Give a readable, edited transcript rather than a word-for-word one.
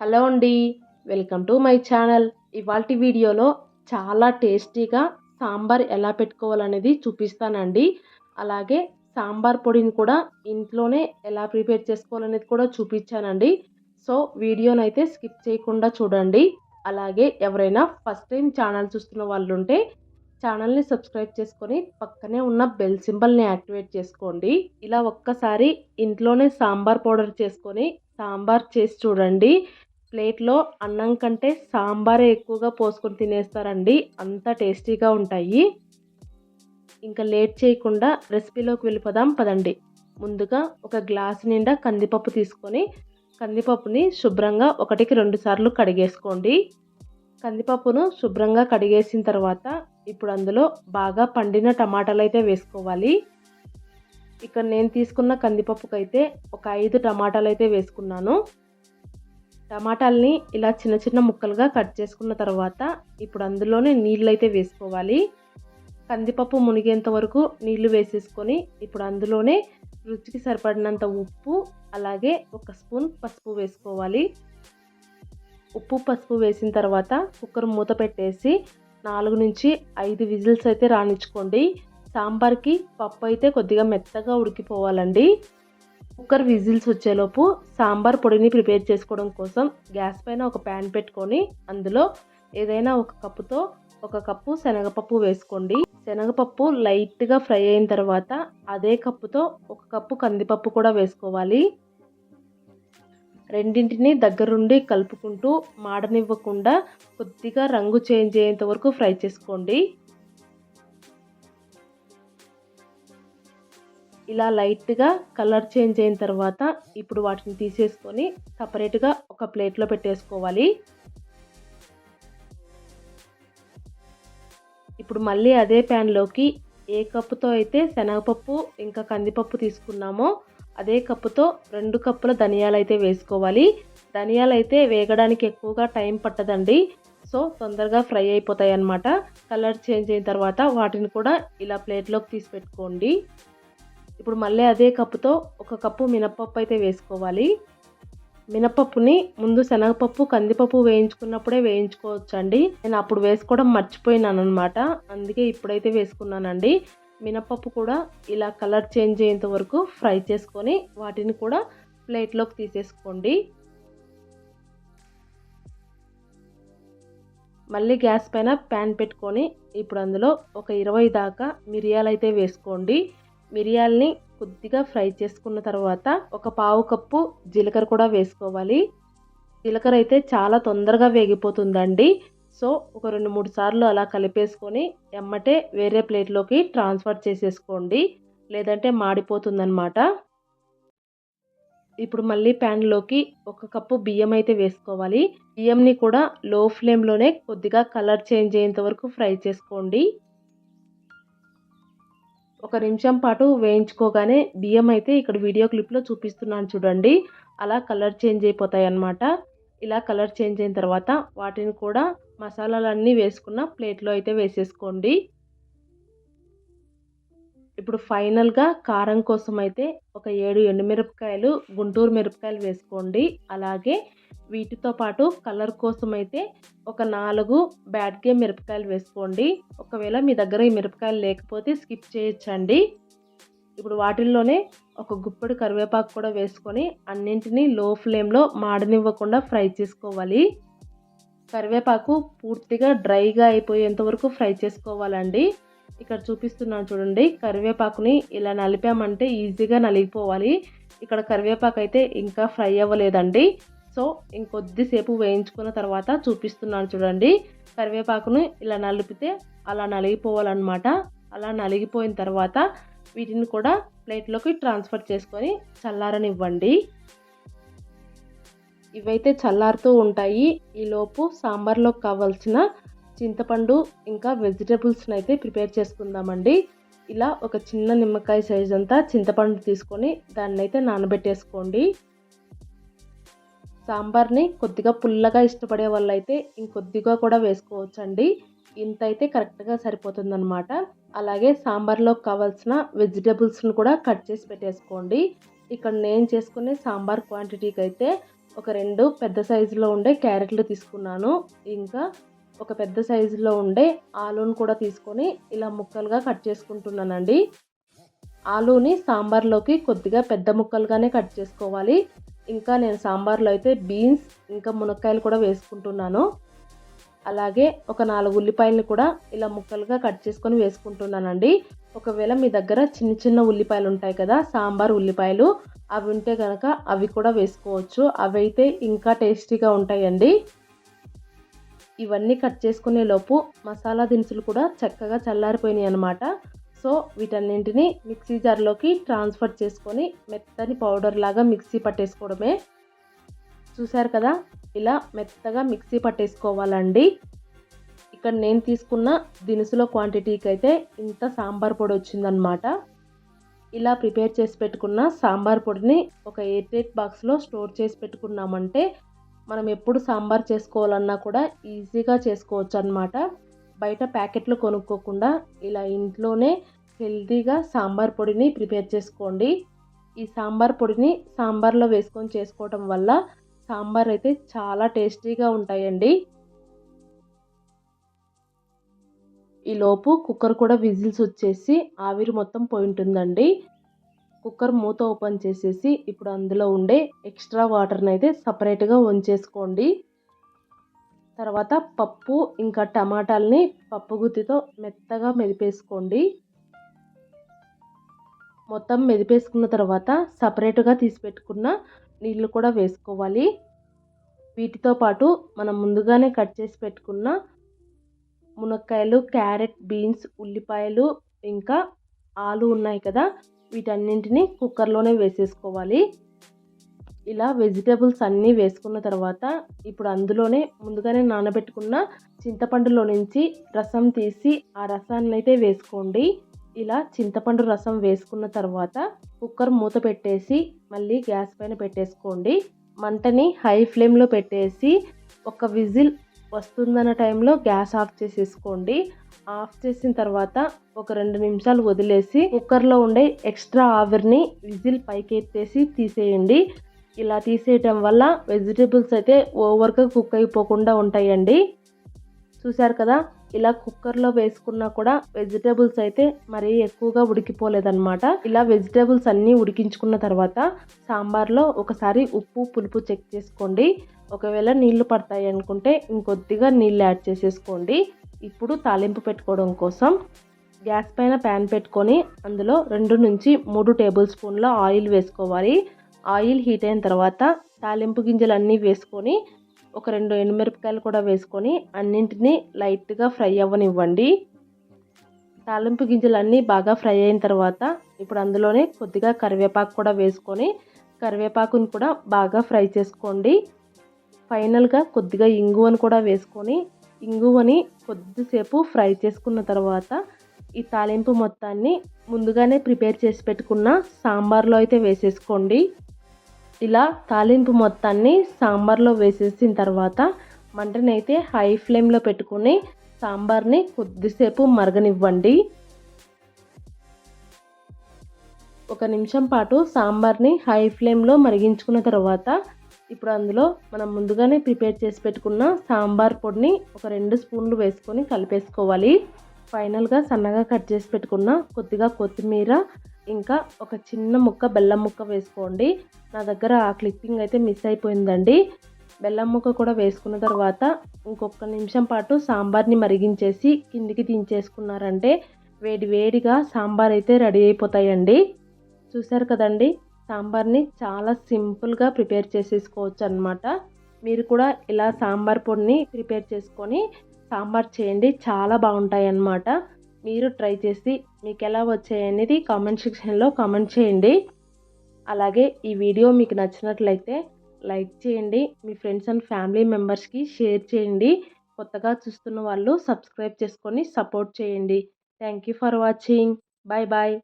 Hello అండి. Welcome to my channel. ఇవాల్టి వీడియోలో చాలా టేస్టీగా సాంబార్ ఎలా పెట్టుకోవాలనేది చూపిస్తానండి. అలాగే సాంబార్ పొడిని కూడా ఇంట్లోనే ఎలా ప్రిపేర్ చేసుకోవాలనేది కూడా చూపించానండి. సో వీడియోనైతే స్కిప్ చేయకుండా చూడండి. అలాగే ఎవరైనా ఫస్ట్ టైం ఛానల్ చూస్తున్న వాళ్ళు ఉంటే ఛానల్ని సబ్స్క్రైబ్ చేసుకొని పక్కనే ఉన్న బెల్ సింబల్ని యాక్టివేట్ చేసుకోండి. ఇలా ఒక్కసారి ఇంట్లోనే సాంబార్ పౌడర్ చేసుకొని సాంబార్ చేసి చూడండి. ప్లేట్లో అన్నం కంటే సాంబారే ఎక్కువగా పోసుకొని తినేస్తారండి. అంత టేస్టీగా ఉంటాయి. ఇంకా లేట్ చేయకుండా రెసిపీలోకి వెళ్ళిపోదాం పదండి. ముందుగా ఒక గ్లాస్ నిండా కందిపప్పు తీసుకొని కందిపప్పుని శుభ్రంగా 1కి 2 సార్లు కడిగేసుకోండి. కందిపప్పును శుభ్రంగా కడిగేసిన తర్వాత ఇప్పుడు అందులో బాగా పండిన టమాటాలు అయితే వేసుకోవాలి. ఇక్కడ నేను తీసుకున్న కందిపప్పుకైతే ఒక 5 టమాటాలు అయితే వేసుకున్నాను. టమాటాలని ఇలా చిన్న చిన్న ముక్కలుగా కట్ చేసుకున్న తర్వాత ఇప్పుడు అందులోనే నీళ్ళు అయితే వేసుకోవాలి. కందిపప్పు మునిగేంత వరకు నీళ్లు వేసేసుకొని ఇప్పుడు అందులోనే రుచికి సరిపడినంత ఉప్పు, అలాగే 1 స్పూన్ పసుపు వేసుకోవాలి. ఉప్పు పసుపు వేసిన తర్వాత కుక్కర్ మూత పెట్టేసి 4 నుంచి 5 విజిల్స్ అయితే రానిచ్చుకోండి. సాంబార్కి పప్పు అయితే కొద్దిగా మెత్తగా ఉడికిపోవాలండి. కుక్కర్ విజిల్స్ వచ్చేలోపు సాంబార్ పొడిని ప్రిపేర్ చేసుకోవడం కోసం గ్యాస్ పైన ఒక ప్యాన్ పెట్టుకొని అందులో ఏదైనా ఒక కప్పుతో 1 కప్పు శనగపప్పు వేసుకోండి. శనగపప్పు లైట్గా ఫ్రై అయిన తర్వాత అదే కప్పుతో 1 కప్పు కందిపప్పు కూడా వేసుకోవాలి. రెండింటిని దగ్గరుండి కలుపుకుంటూ మాడనివ్వకుండా కొద్దిగా రంగు చేంజ్ అయ్యేంత వరకు ఫ్రై చేసుకోండి. ఇలా లైట్గా కలర్ చేంజ్ అయిన తర్వాత ఇప్పుడు వాటిని తీసేసుకొని సపరేట్గా ఒక ప్లేట్లో పెట్టేసుకోవాలి. ఇప్పుడు మళ్ళీ అదే ప్యాన్లోకి ఏ కప్పుతో అయితే శనగపప్పు ఇంకా కందిపప్పు తీసుకున్నామో అదే కప్పుతో 2 కప్పుల ధనియాలు అయితే వేసుకోవాలి. ధనియాలు అయితే వేగడానికి ఎక్కువగా టైం పట్టదండి. సో తొందరగా ఫ్రై అయిపోతాయి అన్నమాట. కలర్ చేంజ్ అయిన తర్వాత వాటిని కూడా ఇలా ప్లేట్లోకి తీసి పెట్టుకోండి. ఇప్పుడు మళ్ళీ అదే కప్పుతో 1 కప్పు మినపప్పు అయితే వేసుకోవాలి. మినపప్పుని ముందు శనగపప్పు కందిపప్పు వేయించుకున్నప్పుడే వేయించుకోవచ్చండి. నేను అప్పుడు వేసుకోవడం మర్చిపోయినాను అనమాట. అందుకే ఇప్పుడైతే వేసుకున్నానండి. మినపప్పు కూడా ఇలా కలర్ చేంజ్ అయ్యేంత వరకు ఫ్రై చేసుకొని వాటిని కూడా ప్లేట్లోకి తీసేసుకోండి. మళ్ళీ గ్యాస్ పైన ప్యాన్ పెట్టుకొని ఇప్పుడు అందులో ఒక 20 దాకా మిరియాలు అయితే వేసుకోండి. మిరియాలని కొద్దిగా ఫ్రై చేసుకున్న తర్వాత 1/4 కప్పు జీలకర్ర కూడా వేసుకోవాలి. జీలకర్ర అయితే చాలా తొందరగా వేగిపోతుందండి. సో ఒక 2-3 సార్లు అలా కలిపేసుకొని ఎమ్మటే వేరే ప్లేట్లోకి ట్రాన్స్ఫర్ చేసేసుకోండి, లేదంటే మాడిపోతుందన్నమాట. ఇప్పుడు మళ్ళీ ప్యాన్లోకి 1 కప్పు బియ్యం అయితే వేసుకోవాలి. బియ్యంని కూడా లో ఫ్లేమ్లోనే కొద్దిగా కలర్ చేంజ్ అయ్యేంత వరకు ఫ్రై చేసుకోండి. 1 నిమిషం పాటు వేయించుకోగానే బియ్యం అయితే ఇక్కడ వీడియో క్లిప్లో చూపిస్తున్నాను చూడండి, అలా కలర్ చేంజ్ అయిపోతాయి అన్నమాట. ఇలా కలర్ చేంజ్ అయిన తర్వాత వాటిని కూడా మసాలాలన్నీ వేసుకున్న ప్లేట్లో అయితే వేసేసుకోండి. ఇప్పుడు ఫైనల్గా కారం కోసం అయితే ఒక 7 ఎండుమిరపకాయలు, గుంటూరు మిరపకాయలు వేసుకోండి. అలాగే వీటితో పాటు కలర్ కోసం అయితే ఒక 4 బ్యాడ్గే మిరపకాయలు వేసుకోండి. ఒకవేళ మీ దగ్గర ఈ మిరపకాయలు లేకపోతే స్కిప్ చేయొచ్చండి. ఇప్పుడు వాటిల్లోనే ఒక గుప్పెడు కరివేపాకు కూడా వేసుకొని అన్నింటినీ లో ఫ్లేమ్లో మాడనివ్వకుండా ఫ్రై చేసుకోవాలి. కరివేపాకు పూర్తిగా డ్రైగా అయిపోయేంత వరకు ఫ్రై చేసుకోవాలండి. ఇక్కడ చూపిస్తున్నాను చూడండి, కరివేపాకుని ఇలా నలిపామంటే ఈజీగా నలిగిపోవాలి. ఇక్కడ కరివేపాకు అయితే ఇంకా ఫ్రై అవ్వలేదండి. సో ఇంకొద్దిసేపు వేయించుకున్న తర్వాత చూపిస్తున్నాను చూడండి, కరివేపాకును ఇలా నలిపితే అలా నలిగిపోవాలన్నమాట. అలా నలిగిపోయిన తర్వాత వీటిని కూడా ప్లేట్లోకి ట్రాన్స్ఫర్ చేసుకొని చల్లారనివ్వండి. ఇవైతే చల్లారుతూ ఉంటాయి. ఈలోపు సాంబార్లో కావాల్సిన చింతపండు ఇంకా వెజిటేబుల్స్ని అయితే ప్రిపేర్ చేసుకుందామండి. ఇలా ఒక చిన్న నిమ్మకాయ సైజ్ అంతా చింతపండు తీసుకొని దాన్ని అయితే నానబెట్టేసుకోండి. సాంబార్ని కొద్దిగా పుల్లగా ఇష్టపడే వాళ్ళైతే ఇంకొద్దిగా కూడా వేసుకోవచ్చండి. ఇంత అయితే కరెక్ట్గా సరిపోతుందన్నమాట. అలాగే సాంబార్లో కావాల్సిన వెజిటేబుల్స్ని కూడా కట్ చేసి పెట్టేసుకోండి. ఇక్కడ నేను చేసుకునే సాంబార్ క్వాంటిటీకి అయితే ఒక 2 పెద్ద సైజులో ఉండే క్యారెట్లు తీసుకున్నాను. ఇంకా ఒక పెద్ద సైజులో ఉండే ఆలూని కూడా తీసుకొని ఇలా ముక్కలుగా కట్ చేసుకుంటున్నానండి. ఆలూని సాంబార్లోకి కొద్దిగా పెద్ద ముక్కలుగానే కట్ చేసుకోవాలి. ఇంకా నేను సాంబార్లో అయితే బీన్స్ ఇంకా మునక్కాయలు కూడా వేసుకుంటున్నాను. అలాగే ఒక 4 ఉల్లిపాయలని కూడా ఇలా ముక్కలుగా కట్ చేసుకొని వేసుకుంటున్నానండి. ఒకవేళ మీ దగ్గర చిన్న చిన్న ఉల్లిపాయలు ఉంటాయి కదా, సాంబార్ ఉల్లిపాయలు, అవి ఉంటే కనుక అవి కూడా వేసుకోవచ్చు. అవైతే ఇంకా టేస్టీగా ఉంటాయండి. ఇవన్నీ కట్ చేసుకునే లోపు మసాలా దినుసులు కూడా చక్కగా చల్లారిపోయినాయి అన్నమాట. సో వీటన్నింటిని మిక్సీ జార్లోకి ట్రాన్స్ఫర్ చేసుకొని మెత్తని పౌడర్ లాగా మిక్సీ పట్టేసుకోవడమే. చూసారు కదా, ఇలా మెత్తగా మిక్సీ పట్టేసుకోవాలండి. ఇక్కడ నేను తీసుకున్న దినుసుల క్వాంటిటీకి అయితే ఇంత సాంబార్ పొడి వచ్చిందనమాట. ఇలా ప్రిపేర్ చేసి పెట్టుకున్న సాంబార్ పొడిని ఒక ఎయిర్ టైట్ బాక్స్లో స్టోర్ చేసి పెట్టుకున్నామంటే మనం ఎప్పుడు సాంబార్ చేసుకోవాలన్నా కూడా ఈజీగా చేసుకోవచ్చు అన్నమాట. బయట ప్యాకెట్లు కొనుక్కోకుండా ఇలా ఇంట్లోనే హెల్తీగా సాంబార్ పొడిని ప్రిపేర్ చేసుకోండి. ఈ సాంబార్ పొడిని సాంబార్లో వేసుకొని చేసుకోవటం వల్ల సాంబార్ అయితే చాలా టేస్టీగా ఉంటాయండి. ఈలోపు కుక్కర్ కూడా విజిల్స్ వచ్చేసి ఆవిరి మొత్తం పోయి ఉంటుందండి. కుక్కర్ మూత ఓపెన్ చేసేసి ఇప్పుడు అందులో ఉండే ఎక్స్ట్రా వాటర్ని అయితే సపరేట్గా వంచేసుకోండి. తర్వాత పప్పు ఇంకా టమాటాలని పప్పు గుత్తితో మెత్తగా మెదిపేసుకోండి. మొత్తం మెదిపేసుకున్న తర్వాత సపరేట్గా తీసి పెట్టుకున్న నీళ్ళు కూడా వేసుకోవాలి. వీటితో పాటు మనం ముందుగానే కట్ చేసి పెట్టుకున్న మునక్కాయలు, క్యారెట్, బీన్స్, ఉల్లిపాయలు ఇంకా ఆలు ఉన్నాయి కదా, వీటన్నింటినీ కుక్కర్లోనే వేసేసుకోవాలి. ఇలా వెజిటేబుల్స్ అన్నీ వేసుకున్న తర్వాత ఇప్పుడు అందులోనే ముందుగానే నానబెట్టుకున్న చింతపండులో నుంచి రసం తీసి ఆ రసాన్ని అయితే వేసుకోండి. ఇలా చింతపండు రసం వేసుకున్న తర్వాత కుక్కర్ మూత పెట్టేసి మళ్ళీ గ్యాస్ పైన పెట్టేసుకోండి. మంటని హై ఫ్లేమ్లో పెట్టేసి ఒక విజిల్ వస్తుందన్న టైంలో గ్యాస్ ఆఫ్ చేసేసుకోండి. ఆఫ్ చేసిన తర్వాత ఒక 2 నిమిషాలు వదిలేసి కుక్కర్లో ఉండే ఎక్స్ట్రా ఆవిరిని విజిల్ పైకి ఎత్తేసి తీసేయండి. ఇలా తీసేయటం వల్ల వెజిటేబుల్స్ అయితే ఓవర్గా కుక్ అయిపోకుండా ఉంటాయండి. చూసారు కదా, ఇలా కుక్కర్లో వేసుకున్నా కూడా వెజిటేబుల్స్ అయితే మరీ ఎక్కువగా ఉడికిపోలేదన్నమాట. ఇలా వెజిటేబుల్స్ అన్నీ ఉడికించుకున్న తర్వాత సాంబార్లో ఒకసారి ఉప్పు పులుపు చెక్ చేసుకోండి. ఒకవేళ నీళ్లు పడతాయి అనుకుంటే ఇంకొద్దిగా నీళ్ళు యాడ్ చేసేసుకోండి. ఇప్పుడు తాలింపు పెట్టుకోవడం కోసం గ్యాస్ పైన ప్యాన్ పెట్టుకొని అందులో 2 నుంచి 3 టేబుల్ స్పూన్ల ఆయిల్ వేసుకోవాలి. ఆయిల్ హీట్ అయిన తర్వాత తాలింపు గింజలు అన్నీ వేసుకొని ఒక 2 ఎండుమిరపకాయలు కూడా వేసుకొని అన్నింటినీ లైట్గా ఫ్రై అవ్వనివ్వండి. తాలింపు గింజలు అన్నీ బాగా ఫ్రై అయిన తర్వాత ఇప్పుడు అందులోనే కొద్దిగా కరివేపాకు కూడా వేసుకొని కరివేపాకుని కూడా బాగా ఫ్రై చేసుకోండి. ఫైనల్గా కొద్దిగా ఇంగువను కూడా వేసుకొని ఇంగువని కొద్దిసేపు ఫ్రై చేసుకున్న తర్వాత ఈ తాలింపు మొత్తాన్ని ముందుగానే ప్రిపేర్ చేసి పెట్టుకున్న సాంబార్లో అయితే వేసేసుకోండి. ఇలా తాలింపు మొత్తాన్ని సాంబార్లో వేసేసిన తర్వాత మంటని అయితే హై ఫ్లేమ్లో పెట్టుకుని సాంబార్ని కొద్దిసేపు మరగనివ్వండి. 1 నిమిషం పాటు సాంబార్ని హై ఫ్లేమ్లో మరిగించుకున్న తర్వాత ఇప్పుడు అందులో మనం ముందుగానే ప్రిపేర్ చేసి పెట్టుకున్న సాంబార్ పొడిని ఒక 2 స్పూన్లు వేసుకొని కలిపేసుకోవాలి. ఫైనల్గా సన్నగా కట్ చేసి పెట్టుకున్న కొద్దిగా కొత్తిమీర ఇంకా ఒక చిన్న ముక్క బెల్లం ముక్క వేసుకోండి. నా దగ్గర ఆ క్లిప్పింగ్ అయితే మిస్ అయిపోయిందండి. బెల్లం ముక్క కూడా వేసుకున్న తర్వాత ఇంకొక నిమిషం పాటు సాంబార్ని మరిగించేసి కిందికి దించేసుకున్నారంటే వేడి వేడిగా సాంబార్ అయితే రెడీ అయిపోతాయండి. చూసారు కదండి, సాంబార్ని చాలా సింపుల్గా ప్రిపేర్ చేసేసుకోవచ్చు అన్నమాట. మీరు కూడా ఇలా సాంబార్ పొడిని ప్రిపేర్ చేసుకొని సాంబార్ చేయండి, చాలా బాగుంటాయి అన్నమాట. మీరు ట్రై చేసి మీకు ఎలా వచ్చాయనేది కామెంట్ సెక్షన్లో కామెంట్ చేయండి. అలాగే ఈ వీడియో మీకు నచ్చినట్లయితే లైక్ చేయండి, మీ ఫ్రెండ్స్ అండ్ ఫ్యామిలీ మెంబర్స్కి షేర్ చేయండి. కొత్తగా చూస్తున్న వాళ్ళు సబ్స్క్రైబ్ చేసుకొని సపోర్ట్ చేయండి. Thank you for watching. Bye bye.